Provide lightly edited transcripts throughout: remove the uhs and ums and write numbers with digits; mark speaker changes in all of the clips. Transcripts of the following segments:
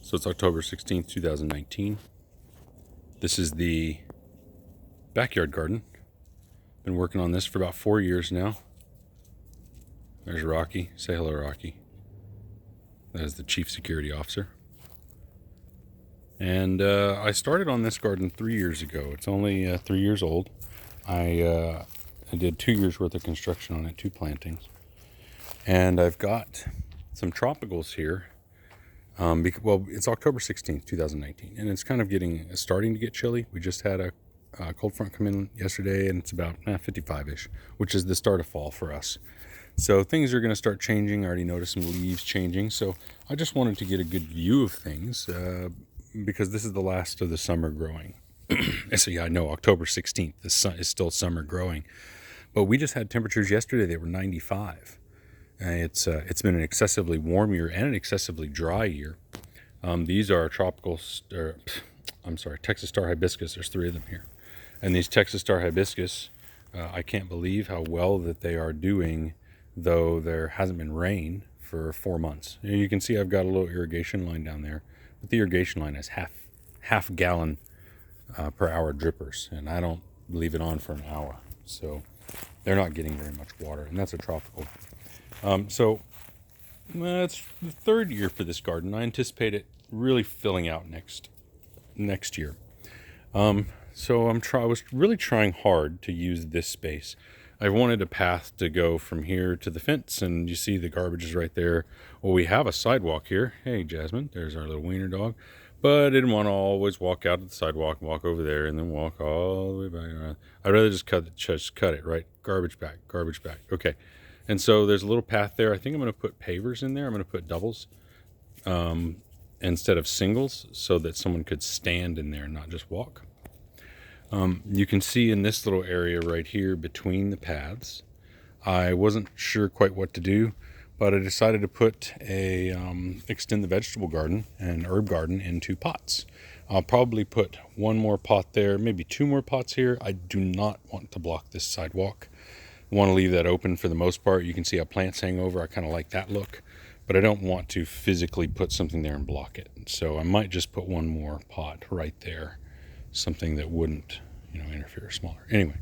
Speaker 1: So it's October 16th, 2019. This is the backyard garden. Been working on this for about 4 years now. There's Rocky. Say hello, Rocky. That is the chief security officer. And I started on this garden 3 years ago. It's only 3 years old. I did 2 years worth of construction on it, 2 plantings. And I've got some tropicals here. Well, it's October 16th, 2019, and it's kind of starting to get chilly. We just had a cold front come in yesterday, and it's about 55-ish, which is the start of fall for us. So things are going to start changing. I already noticed some leaves changing. So I just wanted to get a good view of things because this is the last of the summer growing. So yeah, I know October 16th, the sun is still summer growing, but we just had temperatures yesterday that were 95. It's been an excessively warm year and an excessively dry year. These are Texas Star Hibiscus. There's 3 of them here. And these Texas Star Hibiscus, I can't believe how well that they are doing, though there hasn't been rain for 4 months. You can see I've got a little irrigation line down there, but the irrigation line has half gallon per hour drippers, and I don't leave it on for an hour. So they're not getting very much water, and that's a tropical. So it's the 3rd year for this garden. I anticipate it really filling out next year. So I was really trying hard to use this space. I wanted a path to go from here to the fence, and you see the garbage is right there. Well, we have a sidewalk here. Hey, Jasmine, there's our little wiener dog. But I didn't want to always walk out to the sidewalk and walk over there and then walk all the way back around. I'd rather just cut it, right? Garbage back. Okay. And so there's a little path there. I think I'm going to put pavers in there. I'm going to put doubles instead of singles so that someone could stand in there and not just walk. You can see in this little area right here between the paths, I wasn't sure quite what to do, but I decided to put extend the vegetable garden and herb garden into pots. I'll probably put 1 more pot there, maybe 2 more pots here. I do not want to block this sidewalk. I want to leave that open for the most part. You can see how plants hang over. I kind of like that look, but I don't want to physically put something there and block it. So I might just put 1 more pot right there, something that wouldn't, interfere smaller. Anyway,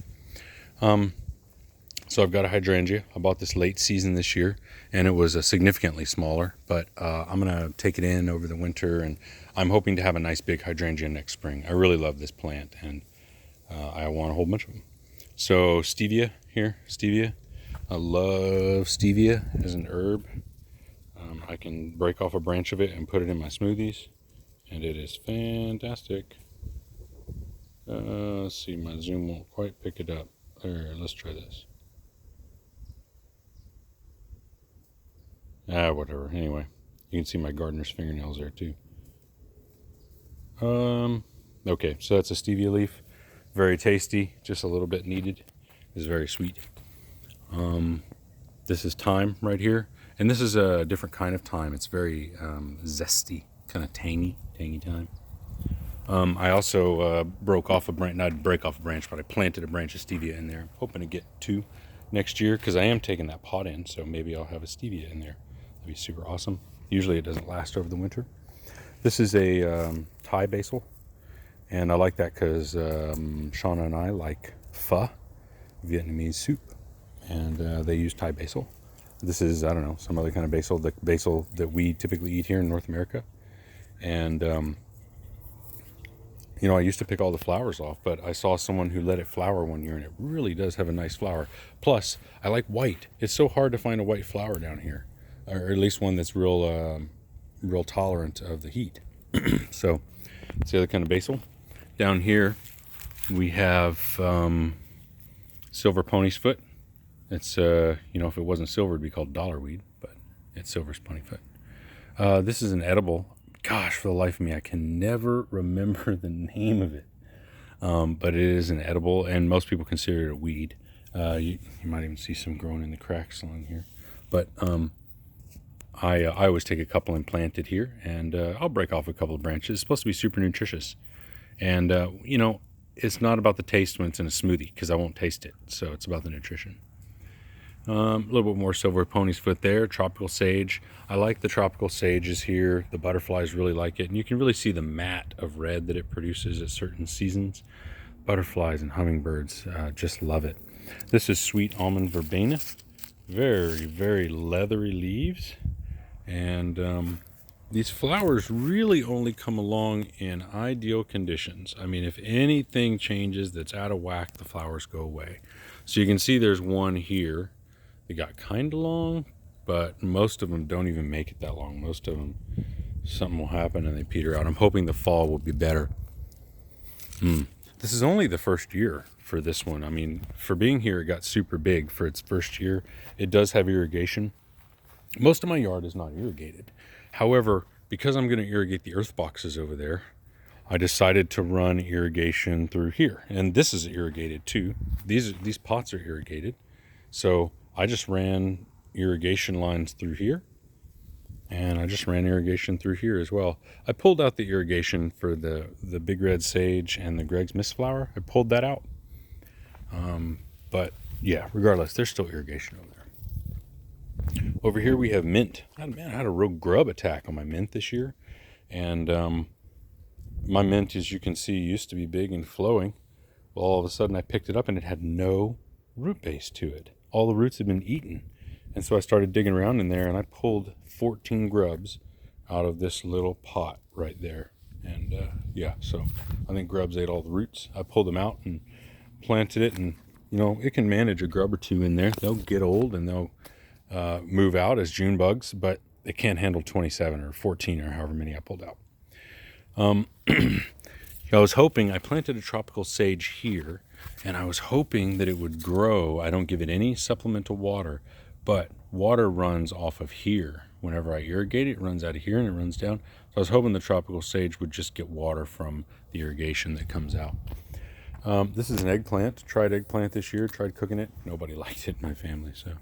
Speaker 1: so I've got a hydrangea. I bought this late season this year, and it was significantly smaller, but I'm going to take it in over the winter, and I'm hoping to have a nice big hydrangea next spring. I really love this plant, and I want a whole bunch of them. So stevia here, I love stevia as an herb. I can break off a branch of it and put it in my smoothies, and it is fantastic. Let's see, my zoom won't quite pick it up. There, let's try this. Whatever. Anyway, you can see my gardener's fingernails there too. Okay, so that's a stevia leaf. Very tasty, just a little bit needed. It's very sweet. This is thyme right here, and this is a different kind of thyme. It's very zesty, kind of tangy thyme. I also broke off a branch, not break off a branch, but I planted a branch of stevia in there. I'm hoping to get 2 next year because I am taking that pot in, so maybe I'll have a stevia in there. That'd be super awesome. Usually it doesn't last over the winter. This is a Thai basil, and I like that because Shauna and I like pho, Vietnamese soup, and they use Thai basil. This is, I don't know, some other kind of basil, the basil that we typically eat here in North America. And I used to pick all the flowers off, but I saw someone who let it flower one year, and it really does have a nice flower. Plus, I like white. It's so hard to find a white flower down here, or at least one that's real tolerant of the heat. So, it's the other kind of basil. Down here, we have silver pony's foot. It's, if it wasn't silver, it'd be called dollarweed, but it's silver's ponyfoot. This is an edible. Gosh, for the life of me, I can never remember the name of it. But it is an edible, and most people consider it a weed. You might even see some growing in the cracks along here. But I always take a couple and plant it here, and I'll break off a couple of branches. It's supposed to be super nutritious. And, it's not about the taste when it's in a smoothie, because I won't taste it. So it's about the nutrition. A little bit more silver pony's foot there. Tropical sage. I like the tropical sages here. The butterflies really like it. And you can really see the mat of red that it produces at certain seasons. Butterflies and hummingbirds just love it. This is sweet almond verbena. Very, very leathery leaves. And these flowers really only come along in ideal conditions. I mean, if anything changes that's out of whack, the flowers go away. So you can see there's one here. They got kind of long, but most of them don't even make it that long. Most of them, something will happen and they peter out. I'm hoping the fall will be better. This is only the first year for this one. I mean, for being here, it got super big for its first year. It does have irrigation. Most of my yard is not irrigated. However, because I'm going to irrigate the earth boxes over there, I decided to run irrigation through here. And this is irrigated too. These pots are irrigated. So I just ran irrigation lines through here. And I just ran irrigation through here as well. I pulled out the irrigation for the big red sage and the Greg's Mistflower. I pulled that out. But yeah, regardless, there's still irrigation over there. Over here we have mint. I had a real grub attack on my mint this year. And my mint, as you can see, used to be big and flowing. Well, all of a sudden I picked it up and it had no root base to it. All the roots had been eaten. And so I started digging around in there and I pulled 14 grubs out of this little pot right there. And yeah, so I think grubs ate all the roots. I pulled them out and planted it, and you know, it can manage a grub or two in there. They'll get old and they'll move out as June bugs, but they can't handle 27 or 14 or however many I pulled out. I was hoping, I planted a tropical sage here, and I was hoping that it would grow. I don't give it any supplemental water, but water runs off of here. Whenever I irrigate it, it runs out of here and it runs down. So I was hoping the tropical sage would just get water from the irrigation that comes out. This is an eggplant. Tried eggplant this year, tried cooking it. Nobody liked it in my family, so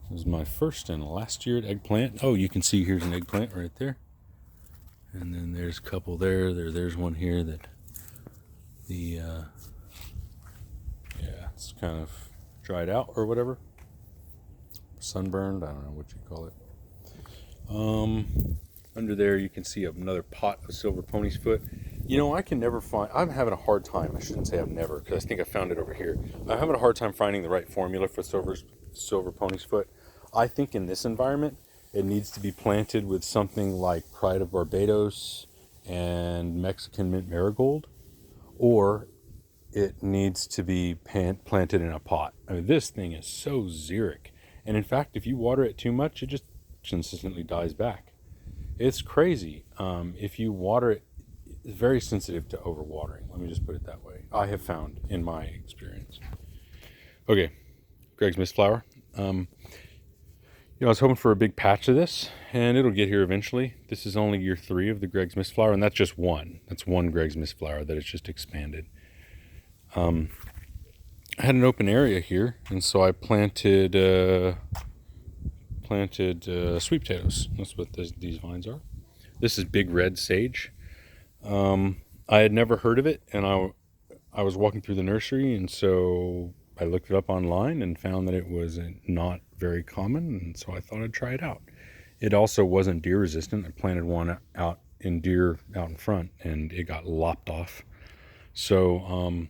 Speaker 1: this is my first and last year at eggplant. Oh, you can see here's an eggplant right there. And then there's a couple there. There's one here that yeah, it's kind of dried out or whatever. Sunburned, I don't know what you call it. Under there you can see another pot of silver pony's foot. You know, I can never find, I'm having a hard time, I shouldn't say I've never, because I think I found it over here. I'm having a hard time finding the right formula for silver pony's foot. I think in this environment, it needs to be planted with something like Pride of Barbados and Mexican mint marigold, or it needs to be planted in a pot. I mean, this thing is so xeric. And in fact, if you water it too much, it just consistently dies back. It's crazy. If you water it, it's very sensitive to overwatering. Let me just put it that way. I have found in my experience. Okay, Greg's Mistflower. You know, I was hoping for a big patch of this, and it'll get here eventually. This is only year 3 of the Greg's Mistflower, and that's just one. That's one Greg's Mistflower that it's just expanded. I had an open area here, and so I planted sweet potatoes. That's what these vines are. This is big red sage. I had never heard of it, and I was walking through the nursery, and so I looked it up online and found that it was not very common, and so I thought I'd try it out. It also wasn't deer resistant. I planted one out in front, and it got lopped off. So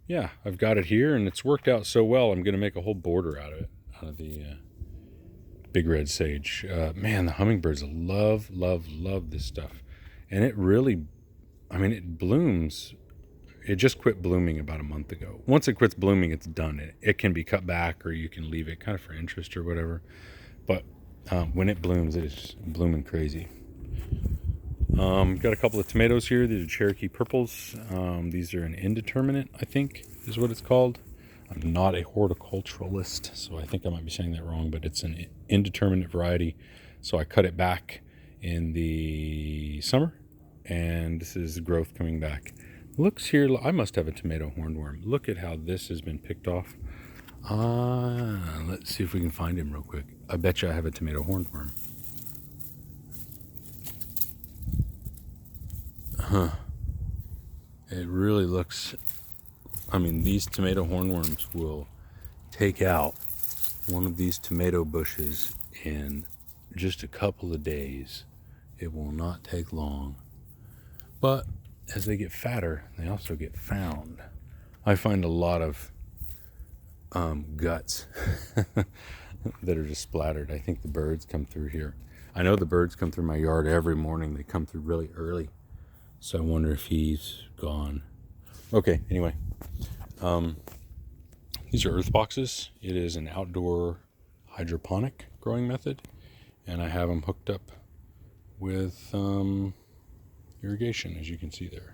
Speaker 1: yeah, I've got it here, and it's worked out so well. I'm going to make a whole border out of it, out of the big red sage. Man, the hummingbirds love this stuff, and it really, I mean, it blooms. It just quit blooming about a month ago. Once it quits blooming, it's done. It can be cut back, or you can leave it kind of for interest or whatever. But when it blooms, it's blooming crazy. Got a couple of tomatoes here. These are Cherokee purples. These are an indeterminate, I think is what it's called. I'm not a horticulturalist, so I think I might be saying that wrong, but it's an indeterminate variety. So I cut it back in the summer, and this is growth coming back. Looks here, I must have a tomato hornworm. Look at how this has been picked off. Let's see if we can find him real quick. I bet you I have a tomato hornworm. It really looks, I mean, these tomato hornworms will take out one of these tomato bushes in just a couple of days. It will not take long. But as they get fatter, they also get found. I find a lot of guts that are just splattered. I think the birds come through here. I know the birds come through my yard every morning. They come through really early. So I wonder if he's gone. Okay, anyway. These are earth boxes. It is an outdoor hydroponic growing method. And I have them hooked up with irrigation, as you can see there.